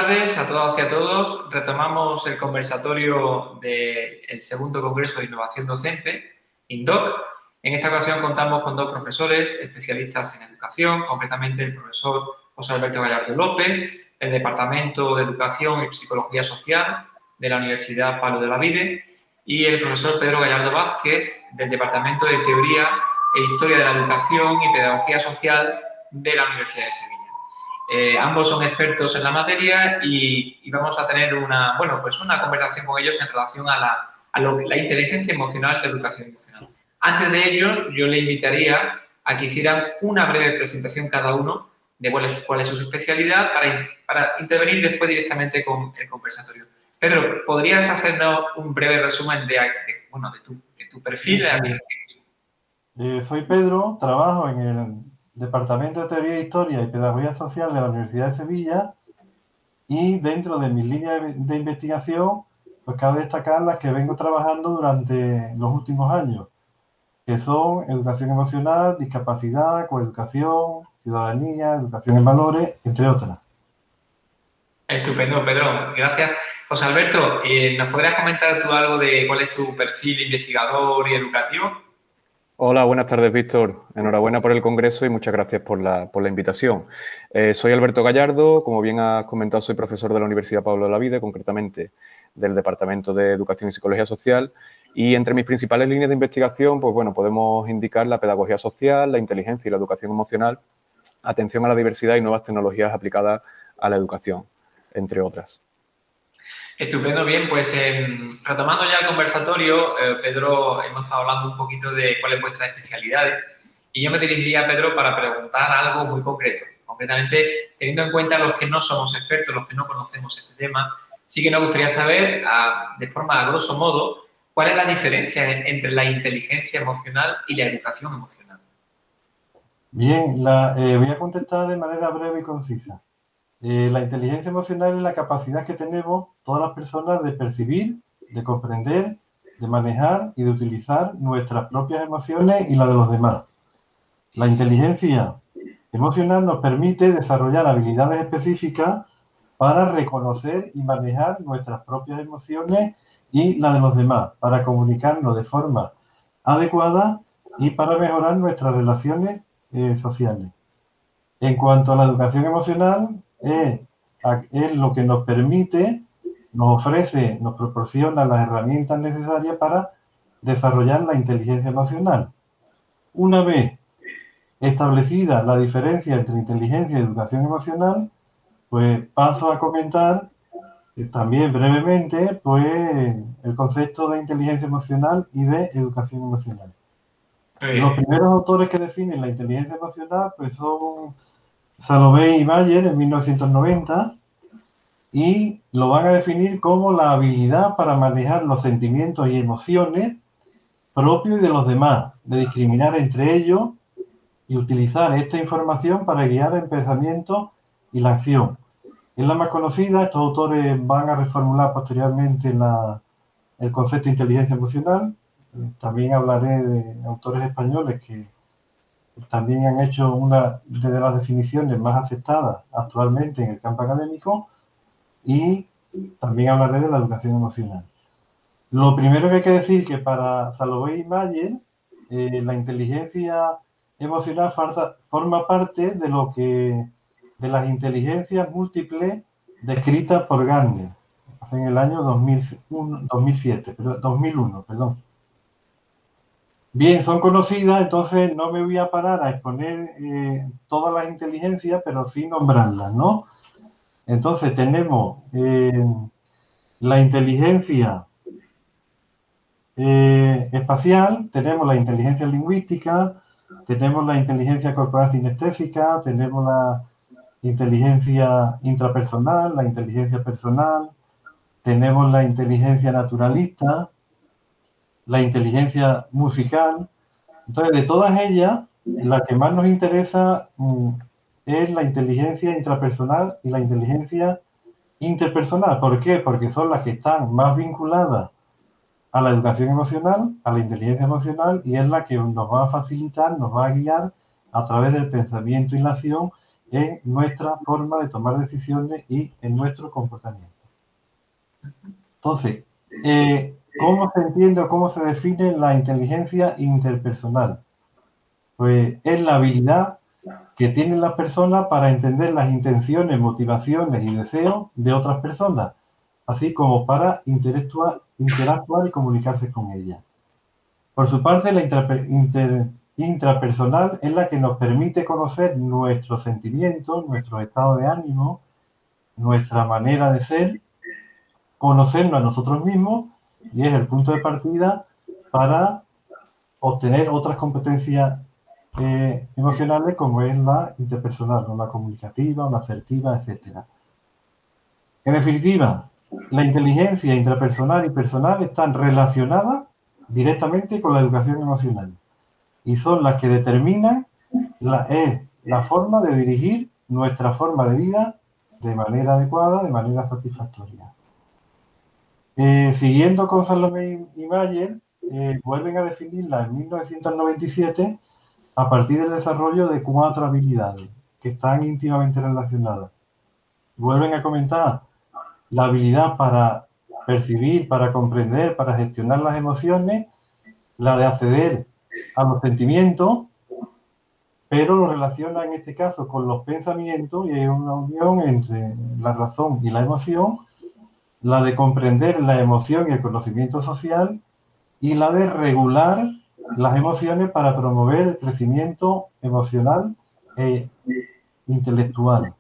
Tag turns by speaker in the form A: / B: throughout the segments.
A: tardes a todas y a todos. Retomamos el conversatorio del segundo Congreso de Innovación Docente, INDOC. En esta ocasión contamos con dos profesores especialistas en educación, concretamente el profesor José Alberto Gallardo López, del Departamento de Educación y Psicología Social de la Universidad Pablo de Olavide, y el profesor Pedro Gallardo Vázquez, del Departamento de Teoría e Historia de la Educación y Pedagogía Social de la Universidad de Sevilla. Ambos son expertos en la materia y vamos a tener una conversación con ellos en relación a la inteligencia emocional, la educación emocional. Antes de ello, yo le invitaría a que hicieran una breve presentación cada uno de cuál es su especialidad para intervenir después directamente con el conversatorio. Pedro, ¿podrías hacernos un breve resumen de tu perfil?
B: Soy Pedro, trabajo en el Departamento de Teoría, Historia y Pedagogía Social de la Universidad de Sevilla y dentro de mis líneas de investigación, pues cabe destacar las que vengo trabajando durante los últimos años, que son educación emocional, discapacidad, coeducación, ciudadanía, educación en valores, entre otras.
A: Estupendo, Pedro. Gracias. José Alberto, ¿nos podrías comentar tú algo de cuál es tu perfil investigador y educativo?
C: Hola, buenas tardes, Víctor. Enhorabuena por el congreso y muchas gracias por la invitación. Soy Alberto Gallardo, como bien has comentado, soy profesor de la Universidad Pablo de Olavide, concretamente del Departamento de Educación y Psicología Social, y entre mis principales líneas de investigación, pues bueno, podemos indicar la pedagogía social, la inteligencia y la educación emocional, atención a la diversidad y nuevas tecnologías aplicadas a la educación, entre otras.
A: Estupendo, bien, pues retomando ya el conversatorio, Pedro, hemos estado hablando un poquito de cuáles vuestras especialidades y yo me dirigiría a Pedro para preguntar algo muy concreto. Concretamente, teniendo en cuenta los que no somos expertos, los que no conocemos este tema, sí que nos gustaría saber, de forma a grosso modo, cuál es la diferencia entre la inteligencia emocional y la educación emocional.
B: Bien, voy a contestar de manera breve y concisa. La inteligencia emocional es la capacidad que tenemos todas las personas de percibir, de comprender, de manejar y de utilizar nuestras propias emociones y las de los demás. La inteligencia emocional nos permite desarrollar habilidades específicas para reconocer y manejar nuestras propias emociones y las de los demás, para comunicarnos de forma adecuada y para mejorar nuestras relaciones sociales. En cuanto a la educación emocional, es lo que nos permite, nos ofrece, nos proporciona las herramientas necesarias para desarrollar la inteligencia emocional. Una vez establecida la diferencia entre inteligencia y educación emocional, pues paso a comentar también brevemente pues, el concepto de inteligencia emocional y de educación emocional. Los primeros autores que definen la inteligencia emocional pues, son Salovey y Bayer en 1990 y lo van a definir como la habilidad para manejar los sentimientos y emociones propios y de los demás, de discriminar entre ellos y utilizar esta información para guiar el pensamiento y la acción. Es la más conocida, estos autores van a reformular posteriormente el concepto de inteligencia emocional. También hablaré de autores españoles que también han hecho una de las definiciones más aceptadas actualmente en el campo académico y también hablaré de la educación emocional. Lo primero que hay que decir que para Salovey y Mayer, la inteligencia emocional forma parte de las inteligencias múltiples descritas por Gardner en el año 2001. Bien, son conocidas, entonces no me voy a parar a exponer todas las inteligencias, pero sí nombrarlas, ¿no? Entonces tenemos la inteligencia espacial, tenemos la inteligencia lingüística, tenemos la inteligencia corporal sinestésica, tenemos la inteligencia intrapersonal, la inteligencia personal, tenemos la inteligencia naturalista, la inteligencia musical. Entonces, de todas ellas, la que más nos interesa es la inteligencia intrapersonal y la inteligencia interpersonal. ¿Por qué? Porque son las que están más vinculadas a la educación emocional, a la inteligencia emocional, y es la que nos va a facilitar, nos va a guiar a través del pensamiento y la acción en nuestra forma de tomar decisiones y en nuestro comportamiento. Entonces, ¿cómo se entiende o cómo se define la inteligencia interpersonal? Pues es la habilidad que tienen las personas para entender las intenciones, motivaciones y deseos de otras personas, así como para interactuar y comunicarse con ellas. Por su parte, la intrapersonal es la que nos permite conocer nuestros sentimientos, nuestro estado de ánimo, nuestra manera de ser, conocernos a nosotros mismos y es el punto de partida para obtener otras competencias emocionales como es la interpersonal, ¿no? La comunicativa, la asertiva, etc. En definitiva, la inteligencia intrapersonal y personal están relacionadas directamente con la educación emocional y son las que determinan la forma de dirigir nuestra forma de vida de manera adecuada, de manera satisfactoria. Siguiendo con Salomé y Mayer, vuelven a definirla en 1997 a partir del desarrollo de 4 habilidades que están íntimamente relacionadas. Vuelven a comentar la habilidad para percibir, para comprender, para gestionar las emociones, la de acceder a los sentimientos, pero lo relaciona en este caso con los pensamientos y hay una unión entre la razón y la emoción, la de comprender la emoción y el conocimiento social y la de regular las emociones para promover el crecimiento emocional e intelectual.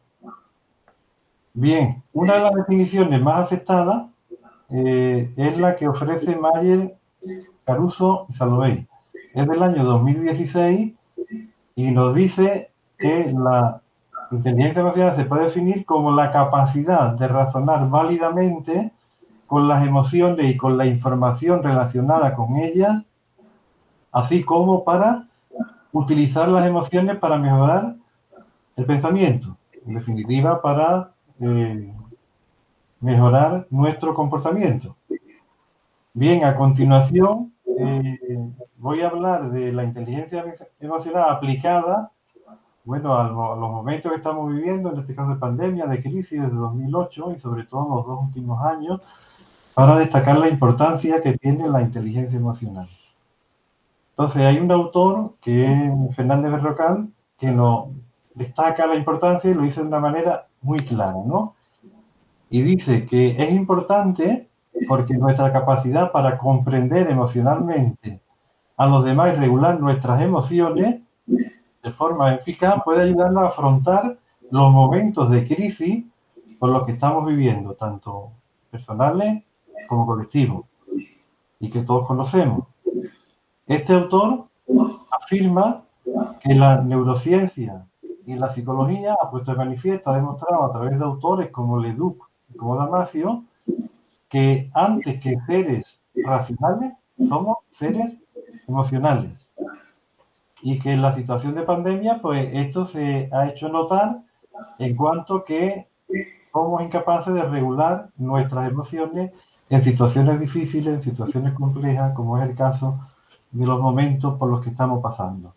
B: Bien, una de las definiciones más aceptadas es la que ofrece Mayer, Caruso y Salovey. Es del año 2016 y nos dice que la inteligencia emocional se puede definir como la capacidad de razonar válidamente con las emociones y con la información relacionada con ellas, así como para utilizar las emociones para mejorar el pensamiento, en definitiva para mejorar nuestro comportamiento. Bien, a continuación voy a hablar de la inteligencia emocional aplicada, bueno, a los momentos que estamos viviendo, en este caso de pandemia, de crisis desde 2008 y sobre todo en los 2 últimos años, para destacar la importancia que tiene la inteligencia emocional. Entonces, hay un autor, que es Fernández Berrocal, que nos destaca la importancia y lo dice de una manera muy clara, ¿no? Y dice que es importante porque nuestra capacidad para comprender emocionalmente a los demás y regular nuestras emociones de forma eficaz puede ayudarnos a afrontar los momentos de crisis por los que estamos viviendo, tanto personales como colectivos, y que todos conocemos. Este autor afirma que la neurociencia y la psicología ha puesto de manifiesto, ha demostrado a través de autores como Leduc y como Damasio, que antes que seres racionales somos seres emocionales. Y que en la situación de pandemia, pues esto se ha hecho notar en cuanto que somos incapaces de regular nuestras emociones en situaciones difíciles, en situaciones complejas, como es el caso de los momentos por los que estamos pasando.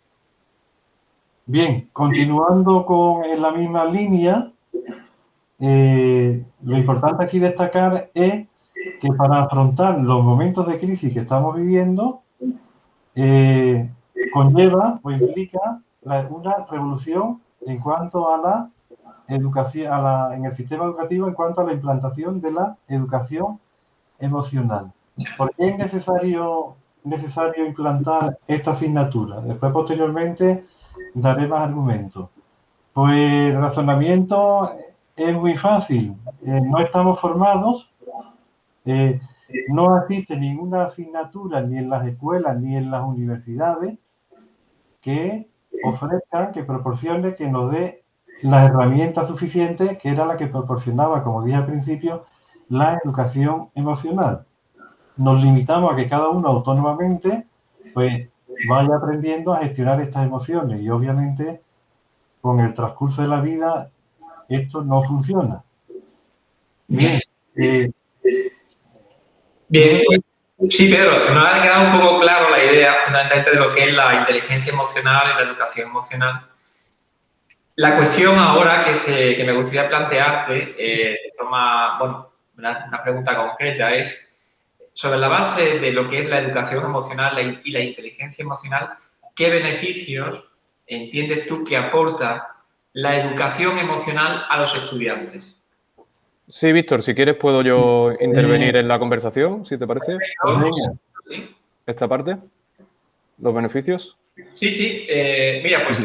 B: Bien, continuando en la misma línea, lo importante aquí destacar es que para afrontar los momentos de crisis que estamos viviendo, conlleva o implica una revolución en cuanto a la educación, en el sistema educativo, en cuanto a la implantación de la educación emocional. ¿Por qué es necesario implantar esta asignatura? Después, posteriormente, daré más argumentos. Pues el razonamiento es muy fácil. No estamos formados, no existe ninguna asignatura ni en las escuelas ni en las universidades que ofrezca, que proporcione, que nos dé las herramientas suficientes, que era la que proporcionaba, como dije al principio, la educación emocional. Nos limitamos a que cada uno autónomamente pues vaya aprendiendo a gestionar estas emociones y obviamente con el transcurso de la vida esto no funciona. Bien.
A: Bien, sí, Pedro, nos ha quedado un poco claro la idea fundamentalmente de lo que es la inteligencia emocional y la educación emocional. La cuestión ahora que me gustaría plantearte, de forma, bueno, una pregunta concreta es, sobre la base de lo que es la educación emocional y la inteligencia emocional, ¿qué beneficios entiendes tú que aporta la educación emocional a los estudiantes?
C: Sí, Víctor, si quieres puedo yo intervenir en la conversación, si te parece.
B: Venga.
A: ¿Sí?
C: Esta parte, los beneficios.
A: Sí, sí. Mira, pues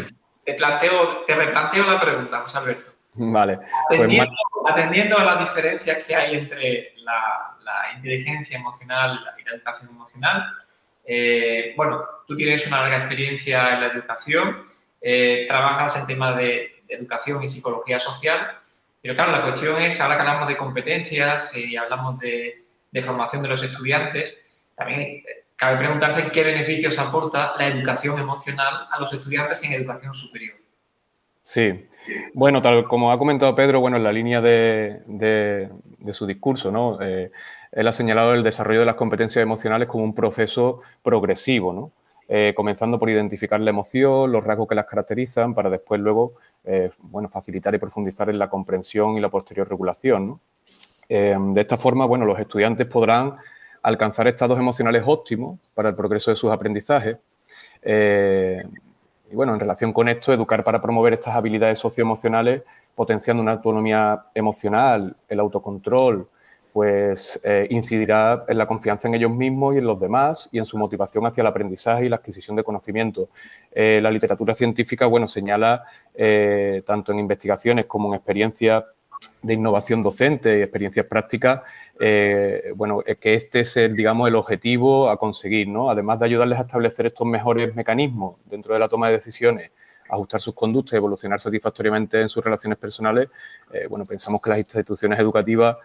A: te replanteo la pregunta, José Alberto.
C: Vale, pues
A: Atendiendo, atendiendo a las diferencias que hay entre la inteligencia emocional y la educación emocional, bueno, tú tienes una larga experiencia en la educación, trabajas en temas de educación y psicología social, pero claro, la cuestión es, ahora que hablamos de competencias y hablamos de formación de los estudiantes, también cabe preguntarse qué beneficios aporta la educación emocional a los estudiantes en educación superior.
C: sí, bueno, tal como ha comentado Pedro, bueno, en la línea de su discurso, ¿no? Él ha señalado el desarrollo de las competencias emocionales como un proceso progresivo, ¿no? Comenzando por identificar la emoción, los rasgos que las caracterizan, para después luego, bueno, facilitar y profundizar en la comprensión y la posterior regulación, ¿no? De esta forma, bueno, los estudiantes podrán alcanzar estados emocionales óptimos para el progreso de sus aprendizajes. Y bueno, en relación con esto, educar para promover estas habilidades socioemocionales, potenciando una autonomía emocional, el autocontrol, pues incidirá en la confianza en ellos mismos y en los demás y en su motivación hacia el aprendizaje y la adquisición de conocimiento. La literatura científica, bueno, señala tanto en investigaciones como en experiencias de innovación docente y experiencias prácticas, bueno, que este es, digamos, el objetivo a conseguir, ¿no? Además de ayudarles a establecer estos mejores mecanismos dentro de la toma de decisiones, ajustar sus conductas y evolucionar satisfactoriamente en sus relaciones personales, bueno, pensamos que las instituciones educativas,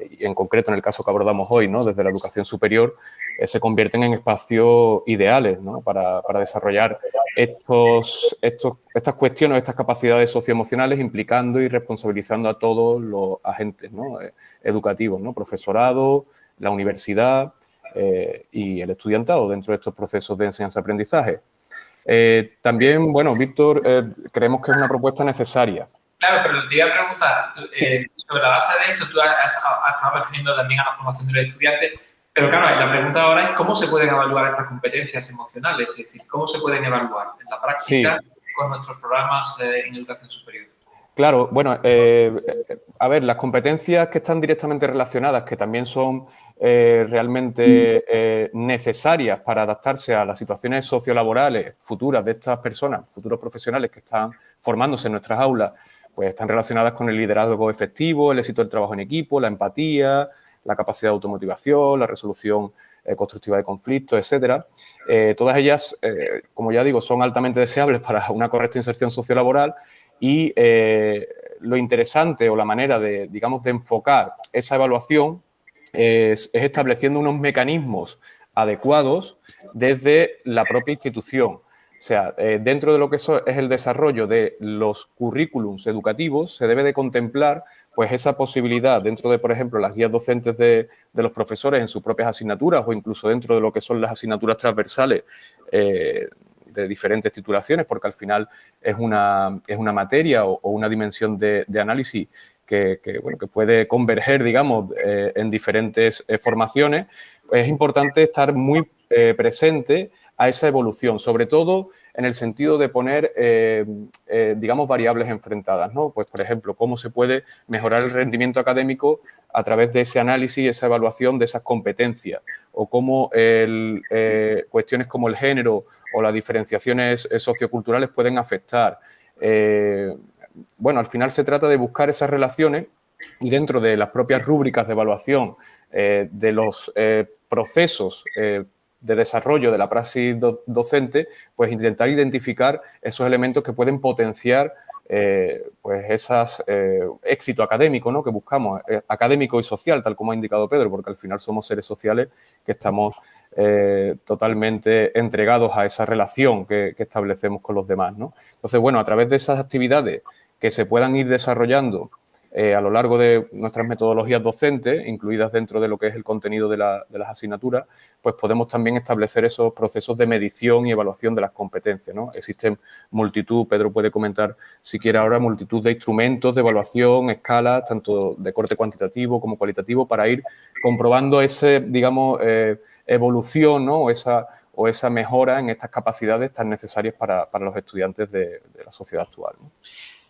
C: y en concreto en el caso que abordamos hoy, ¿no? Desde la educación superior, se convierten en espacios ideales, ¿no? Para desarrollar estas cuestiones, estas capacidades socioemocionales, implicando y responsabilizando a todos los agentes, ¿no? Educativos, ¿no? Profesorado, la universidad y el estudiantado dentro de estos procesos de enseñanza-aprendizaje. También, bueno, Víctor, creemos que es una propuesta necesaria.
A: Claro, pero te iba a preguntar,
C: Sí.
A: sobre la base de esto, tú has estado refiriendo también a la formación de los estudiantes, pero claro, la pregunta ahora es cómo se pueden evaluar estas competencias emocionales, es decir, cómo se pueden evaluar en la práctica con nuestros programas en educación superior.
C: Claro, bueno, a ver, las competencias que están directamente relacionadas, que también son realmente necesarias para adaptarse a las situaciones sociolaborales futuras de estas personas, futuros profesionales que están formándose en nuestras aulas, pues están relacionadas con el liderazgo efectivo, el éxito del trabajo en equipo, la empatía, la capacidad de automotivación, la resolución constructiva de conflictos, etcétera. Todas ellas, como ya digo, son altamente deseables para una correcta inserción sociolaboral. Y lo interesante o la manera de, digamos, de enfocar esa evaluación es estableciendo unos mecanismos adecuados desde la propia institución. O sea, dentro de lo que es el desarrollo de los currículums educativos, se debe de contemplar pues esa posibilidad dentro de, por ejemplo, las guías docentes de los profesores en sus propias asignaturas o incluso dentro de lo que son las asignaturas transversales de diferentes titulaciones, porque al final es una materia o una dimensión de análisis que puede converger, digamos, en diferentes formaciones. Es importante estar muy presente a esa evolución, sobre todo en el sentido de poner, digamos, variables enfrentadas, ¿no? Pues, por ejemplo, cómo se puede mejorar el rendimiento académico a través de ese análisis y esa evaluación de esas competencias, o cómo cuestiones como el género o las diferenciaciones socioculturales pueden afectar. Bueno, al final se trata de buscar esas relaciones y dentro de las propias rúbricas de evaluación de los procesos de desarrollo de la praxis docente, pues intentar identificar esos elementos que pueden potenciar pues esos éxito académico, ¿no? Que buscamos, académico y social, tal como ha indicado Pedro, porque al final somos seres sociales que estamos totalmente entregados a esa relación que establecemos con los demás, ¿no? Entonces, bueno, a través de esas actividades que se puedan ir desarrollando a lo largo de nuestras metodologías docentes, incluidas dentro de lo que es el contenido de las asignaturas, pues podemos también establecer esos procesos de medición y evaluación de las competencias, ¿no? Existen multitud, Pedro puede comentar si quiere ahora, multitud de instrumentos de evaluación, escalas, tanto de corte cuantitativo como cualitativo, para ir comprobando ese, digamos, evolución, ¿no? o esa mejora en estas capacidades tan necesarias para los estudiantes de la sociedad actual, ¿no?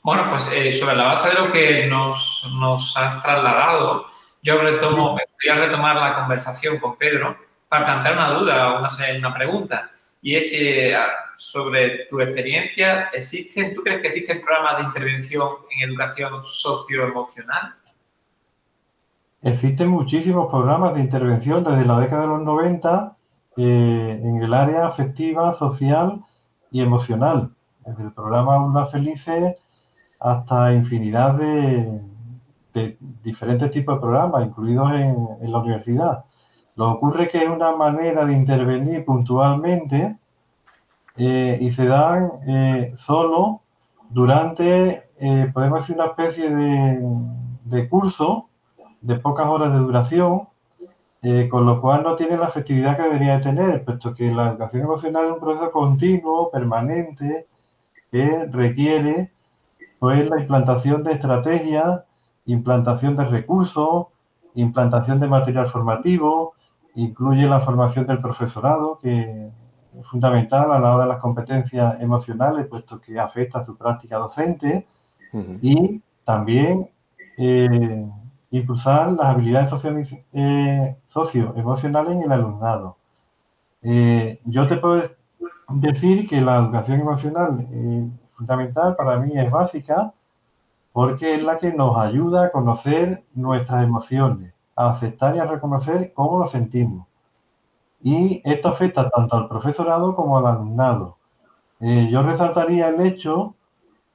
A: Bueno, pues sobre la base de lo que nos has trasladado, yo me gustaría retomar la conversación con Pedro para plantear una duda o una pregunta. Y es sobre tu experiencia, ¿tú crees que existen programas de intervención en educación socioemocional?
B: Existen muchísimos programas de intervención desde la década de los 90 en el área afectiva, social y emocional. Desde el programa Aulas Felices hasta infinidad de diferentes tipos de programas, incluidos en la universidad. Lo que ocurre es que es una manera de intervenir puntualmente y se dan solo durante, podemos decir, una especie de curso de pocas horas de duración, con lo cual no tiene la efectividad que debería de tener, puesto que la educación emocional es un proceso continuo, permanente, que requiere pues la implantación de estrategias, implantación de recursos, implantación de material formativo, incluye la formación del profesorado, que es fundamental a la hora de las competencias emocionales, puesto que afecta a su práctica docente, y también impulsar las habilidades socioemocionales en el alumnado. Yo te puedo decir que la educación emocional fundamental para mí es básica porque es la que nos ayuda a conocer nuestras emociones, a aceptar y a reconocer cómo nos sentimos. Y esto afecta tanto al profesorado como al alumnado. Yo resaltaría el hecho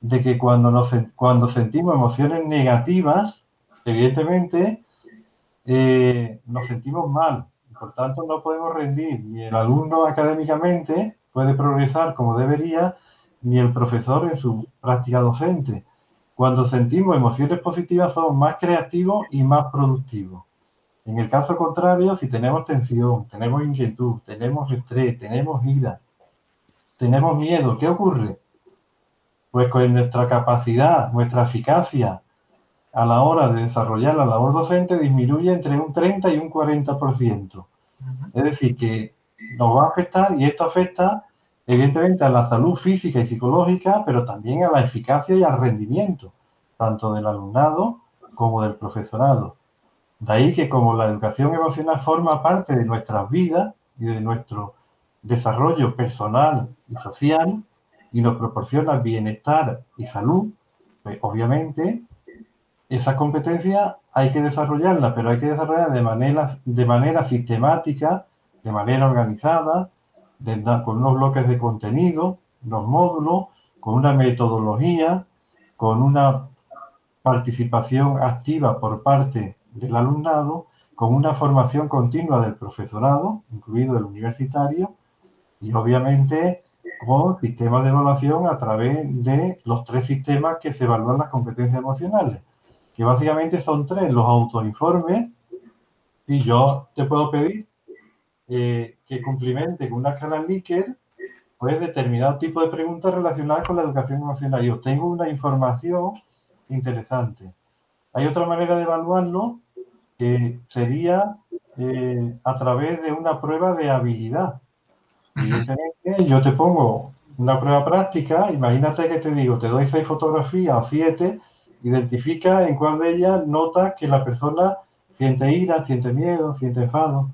B: de que cuando sentimos emociones negativas, evidentemente nos sentimos mal. Por tanto, no podemos rendir. Ni el alumno académicamente puede progresar como debería, ni el profesor en su práctica docente. Cuando sentimos emociones positivas somos más creativos y más productivos. En el caso contrario, si tenemos tensión, tenemos inquietud, tenemos estrés, tenemos ira, tenemos miedo, ¿qué ocurre? Pues con nuestra capacidad, nuestra eficacia a la hora de desarrollar la labor docente disminuye entre un 30 y un 40%. Es decir, que nos va a afectar, y esto afecta evidentemente a la salud física y psicológica, pero también a la eficacia y al rendimiento, tanto del alumnado como del profesorado. De ahí que como la educación emocional forma parte de nuestras vidas y de nuestro desarrollo personal y social y nos proporciona bienestar y salud, pues obviamente esa competencia hay que desarrollarla, pero hay que desarrollarla de manera sistemática, de manera organizada, con unos bloques de contenido, unos módulos, con una metodología, con una participación activa por parte del alumnado, con una formación continua del profesorado, incluido el universitario, y obviamente con sistemas de evaluación a través de los 3 sistemas que se evalúan las competencias emocionales, que básicamente son 3, los autoinformes, y yo te puedo pedir que cumplimente con una escala Likert pues determinado tipo de preguntas relacionadas con la educación emocional y obtengo una información interesante. Hay otra manera de evaluarlo que sería a través de una prueba de habilidad. Evidentemente, yo te pongo una prueba práctica, imagínate que te digo, te doy 6 fotografías o 7, identifica en cuál de ellas notas que la persona siente ira, siente miedo, siente enfado.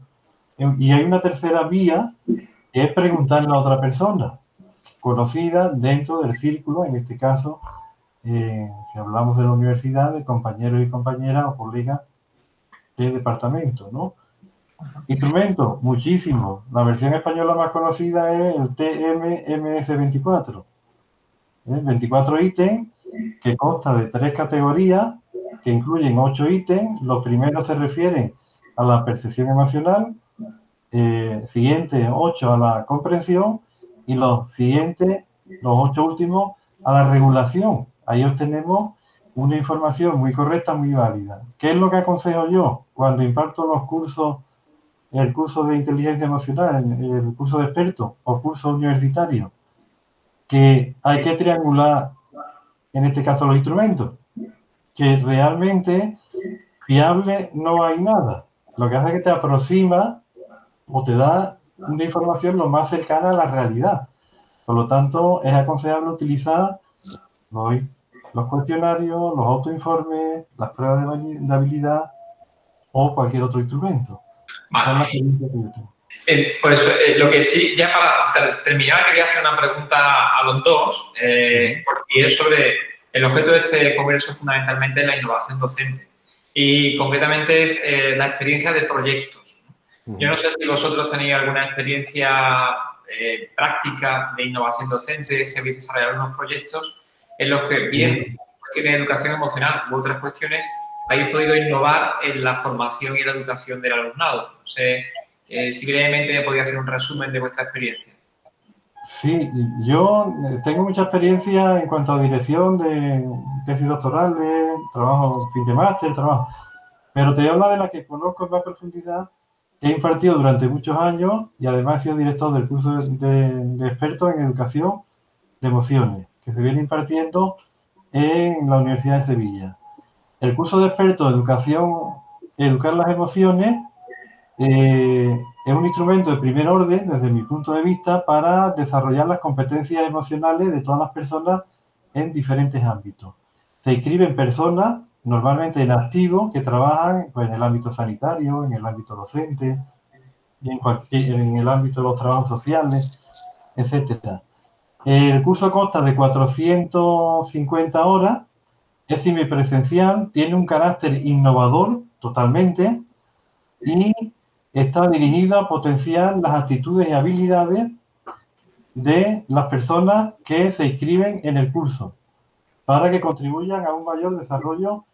B: Y hay una tercera vía, que es preguntarle a otra persona, conocida dentro del círculo, en este caso, si hablamos de la universidad, de compañeros y compañeras o colegas del departamento, ¿no? Instrumentos, muchísimos. La versión española más conocida es el TMMS24. 24 ítems que consta de 3 categorías que incluyen 8 ítems. Los primeros se refieren a la percepción emocional, siguientes 8 a la comprensión y los siguientes, los 8 últimos, a la regulación. Ahí obtenemos una información muy correcta, muy válida. ¿Qué es lo que aconsejo yo cuando imparto los cursos, el curso de inteligencia emocional, el curso de experto o curso universitario? Que hay que triangular, en este caso, los instrumentos, que realmente fiable no hay nada. Lo que hace es que te aproxima o te da una información lo más cercana a la realidad. Por lo tanto, es aconsejable utilizar los, los cuestionarios, los autoinformes, las pruebas de habilidad o cualquier otro instrumento. Esa es la
A: Vale.
B: experiencia que yo tengo.
A: Pues lo que sí, ya para terminar, quería hacer una pregunta a los dos, porque es sobre el objeto de este congreso fundamentalmente la innovación docente y concretamente es la experiencia de proyectos. Yo no sé si vosotros tenéis alguna experiencia práctica de innovación docente, si habéis desarrollado unos proyectos en los que, bien cuestiones de educación emocional u otras cuestiones, habéis podido innovar en la formación y la educación del alumnado. No sé si brevemente me podría hacer un resumen de vuestra experiencia.
B: Sí, yo tengo mucha experiencia en cuanto a dirección de tesis doctorales, trabajo fin de máster, trabajo. Pero te voy a hablar de la que conozco en más profundidad, que he impartido durante muchos años y además he sido director del curso de expertos en educación de emociones, que se viene impartiendo en la Universidad de Sevilla. El curso de expertos de educación, educar las emociones, es un instrumento de primer orden, desde mi punto de vista, para desarrollar las competencias emocionales de todas las personas en diferentes ámbitos. Se inscriben personas, normalmente en activo, que trabajan pues, en el ámbito sanitario, en el ámbito docente, en el ámbito de los trabajos sociales, etc. El curso consta de 450 horas, es semipresencial, tiene un carácter innovador totalmente y está dirigido a potenciar las actitudes y habilidades de las personas que se inscriben en el curso para que contribuyan a un mayor desarrollo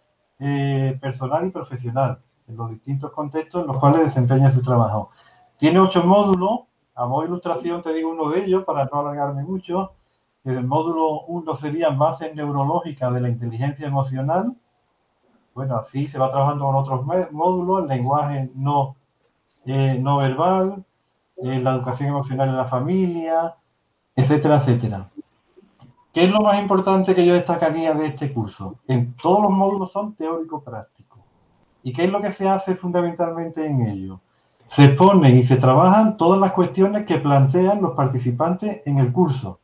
B: personal y profesional en los distintos contextos en los cuales desempeñan su trabajo. Tiene 8 módulos, a modo de ilustración te digo uno de ellos para no alargarme mucho. El módulo 1 sería bases neurológicas de la inteligencia emocional. Bueno, así se va trabajando con otros módulos, el lenguaje no verbal, la educación emocional en la familia, etcétera, etcétera. ¿Qué es lo más importante que yo destacaría de este curso? En todos los módulos son teórico-prácticos. ¿Y qué es lo que se hace fundamentalmente en ello? Se exponen y se trabajan todas las cuestiones que plantean los participantes en el curso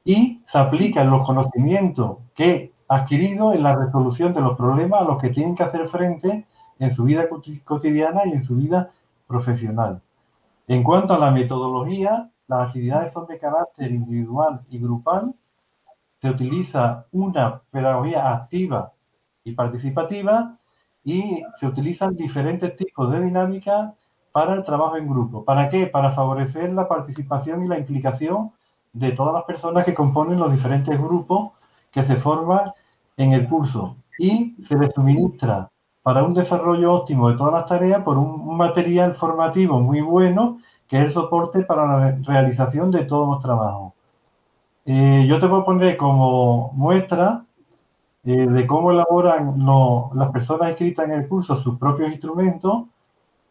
B: y se aplican los conocimientos que adquiridos en la resolución de los problemas a los que tienen que hacer frente en su vida cotidiana y en su vida profesional. En cuanto a la metodología, las actividades son de carácter individual y grupal. Se utiliza una pedagogía activa y participativa y se utilizan diferentes tipos de dinámicas para el trabajo en grupo. ¿Para qué? Para favorecer la participación y la implicación de todas las personas que componen los diferentes grupos que se forman en el curso. Y se les suministra para un desarrollo óptimo de todas las tareas por un material formativo muy bueno que es el soporte para la realización de todos los trabajos. Yo te voy a poner como muestra de cómo elaboran las personas inscritas en el curso sus propios instrumentos,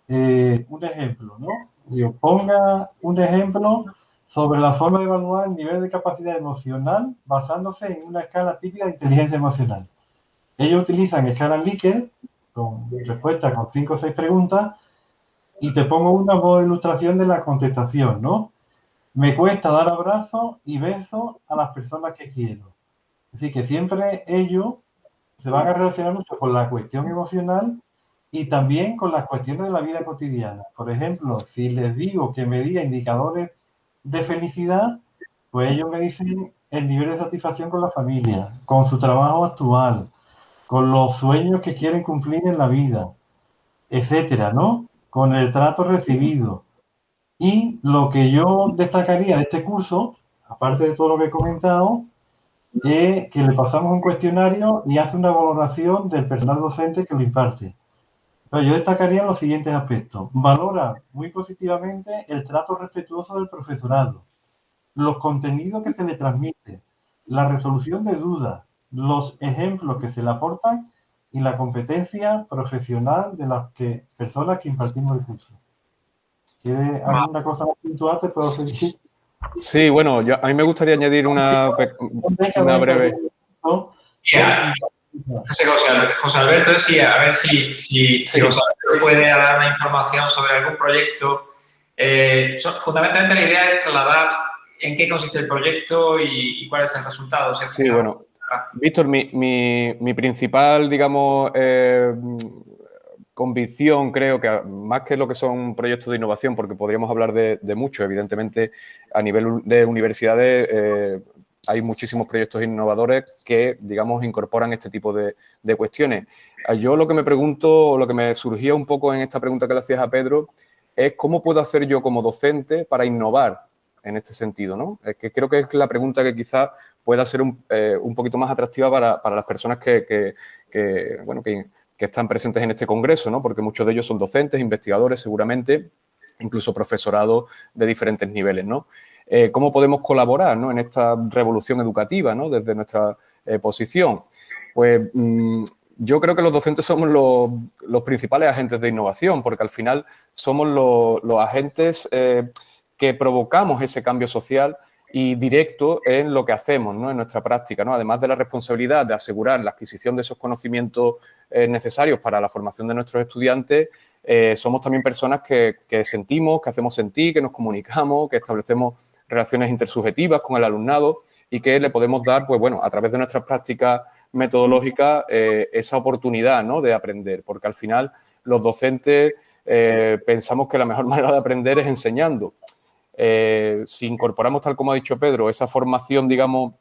B: un ejemplo, ¿no? Yo ponga un ejemplo sobre la forma de evaluar el nivel de capacidad emocional basándose en una escala típica de inteligencia emocional. Ellos utilizan escala Likert, con respuestas con 5 o 6 preguntas, y te pongo una modo de ilustración de la contestación, ¿no? Me cuesta dar abrazos y besos a las personas que quiero. Así que siempre ellos se van a relacionar mucho con la cuestión emocional y también con las cuestiones de la vida cotidiana. Por ejemplo, si les digo que me diga indicadores de felicidad, pues ellos me dicen el nivel de satisfacción con la familia, con su trabajo actual, con los sueños que quieren cumplir en la vida, etcétera, ¿no? Con el trato recibido. Y lo que yo destacaría de este curso, aparte de todo lo que he comentado, es que le pasamos un cuestionario y hace una valoración del personal docente que lo imparte. Pero yo destacaría los siguientes aspectos. Valora muy positivamente el trato respetuoso del profesorado, los contenidos que se le transmite, la resolución de dudas, los ejemplos que se le aportan y la competencia profesional de las personas que impartimos el curso. ¿Quieres alguna cosa más puntual? ¿Te puedo seguir?
C: Sí, bueno, a mí me gustaría añadir una breve...
A: Yeah. No sé, José Alberto, sí, a ver si José Alberto puede dar una información sobre algún proyecto. Fundamentalmente la idea es trasladar en qué consiste el proyecto y cuál es el resultado. O sea,
C: sí, bueno, Víctor, mi principal, digamos, convicción, creo que más que lo que son proyectos de innovación, porque podríamos hablar de mucho, evidentemente, a nivel de universidades hay muchísimos proyectos innovadores que, digamos, incorporan este tipo de cuestiones. Yo lo que me pregunto, lo que me surgía un poco en esta pregunta que le hacías a Pedro, es cómo puedo hacer yo como docente para innovar en este sentido, ¿no? Es que creo que es la pregunta que quizás pueda ser un poquito más atractiva para las personas que están presentes en este congreso, ¿no? Porque muchos de ellos son docentes, investigadores, seguramente, incluso profesorado de diferentes niveles, ¿no? ¿Cómo podemos colaborar, ¿no?, en esta revolución educativa, ¿no?, desde nuestra posición? Pues yo creo que los docentes somos los principales agentes de innovación, porque al final somos los agentes que provocamos ese cambio social y directo en lo que hacemos, ¿no?, en nuestra práctica, ¿no? Además de la responsabilidad de asegurar la adquisición de esos conocimientos necesarios para la formación de nuestros estudiantes, somos también personas que sentimos, que hacemos sentir, que nos comunicamos, que establecemos relaciones intersubjetivas con el alumnado y que le podemos dar, pues bueno, a través de nuestras prácticas metodológicas, esa oportunidad, ¿no?, de aprender, porque al final los docentes pensamos que la mejor manera de aprender es enseñando. Si incorporamos, tal como ha dicho Pedro, esa formación, digamos,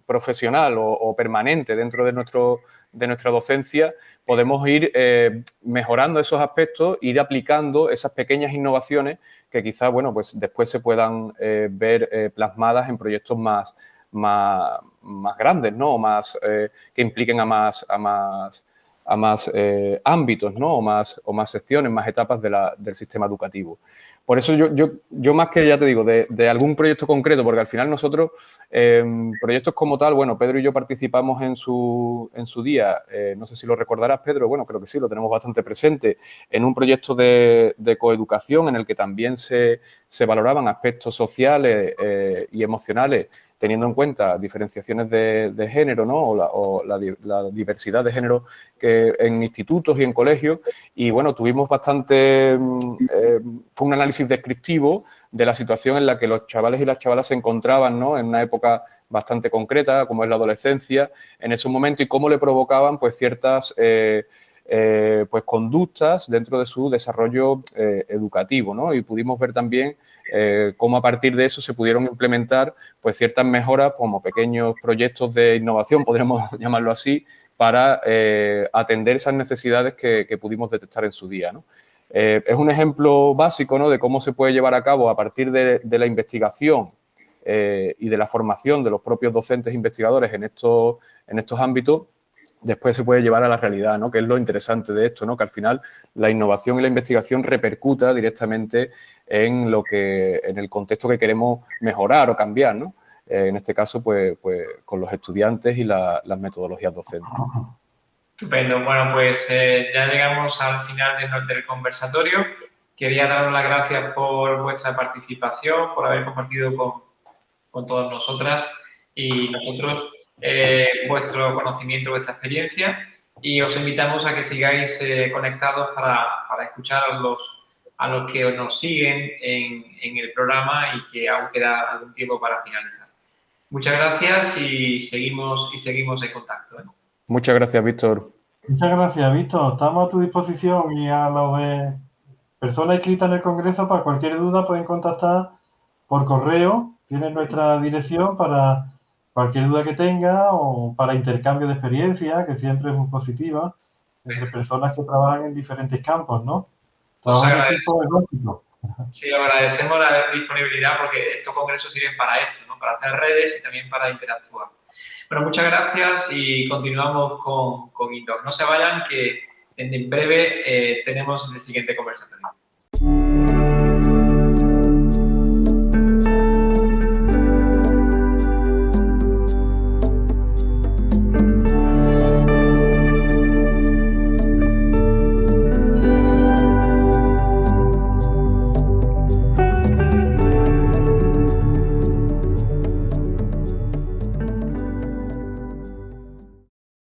C: profesional o permanente dentro de nuestra docencia, podemos ir mejorando esos aspectos, ir aplicando esas pequeñas innovaciones que quizás, bueno, pues después se puedan ver plasmadas en proyectos más grandes, ¿no? O más que impliquen a más ámbitos, ¿no? O más secciones, más etapas del sistema educativo. Por eso yo más que, ya te digo, de algún proyecto concreto, porque al final nosotros, proyectos como tal, bueno, Pedro y yo participamos en su día, no sé si lo recordarás, Pedro, bueno, creo que sí, lo tenemos bastante presente, en un proyecto de coeducación en el que también se valoraban aspectos sociales y emocionales, teniendo en cuenta diferenciaciones de género, ¿no? O la diversidad de género que en institutos y en colegios. Y, bueno, tuvimos bastante... fue un análisis descriptivo de la situación en la que los chavales y las chavalas se encontraban, ¿no?, en una época bastante concreta, como es la adolescencia, en ese momento, y cómo le provocaban, pues, ciertas... pues conductas dentro de su desarrollo educativo, ¿no? Y pudimos ver también cómo a partir de eso se pudieron implementar pues ciertas mejoras como pequeños proyectos de innovación, podríamos llamarlo así, para atender esas necesidades que pudimos detectar en su día, ¿no? Es un ejemplo básico, ¿no?, de cómo se puede llevar a cabo a partir de la investigación y de la formación de los propios docentes e investigadores en estos ámbitos. Después se puede llevar a la realidad, ¿no?, que es lo interesante de esto, ¿no?, que al final la innovación y la investigación repercuta directamente en el contexto que queremos mejorar o cambiar, ¿no? En este caso, pues con los estudiantes y las metodologías docentes.
A: Estupendo. Bueno, pues ya llegamos al final del conversatorio. Quería daros las gracias por vuestra participación, por haber compartido con todas nosotras y nosotros vuestro conocimiento, vuestra experiencia, y os invitamos a que sigáis conectados para escuchar a los que nos siguen en el programa y que aún queda algún tiempo para finalizar. Muchas gracias y seguimos en contacto, ¿eh?
C: Muchas gracias, Víctor.
B: Muchas gracias, Víctor. Estamos a tu disposición, y a los de personas inscritas en el Congreso, para cualquier duda pueden contactar por correo. Tienen nuestra dirección para cualquier duda que tenga o para intercambio de experiencia, que siempre es muy positiva, entre personas que trabajan en diferentes campos, ¿no? Trabajo en equipo es lógico.
A: Sí, agradecemos la disponibilidad, porque estos congresos sirven para esto, ¿no?, para hacer redes y también para interactuar. Bueno, muchas gracias y continuamos con Indoc. No se vayan, que en breve tenemos el siguiente conversatorio.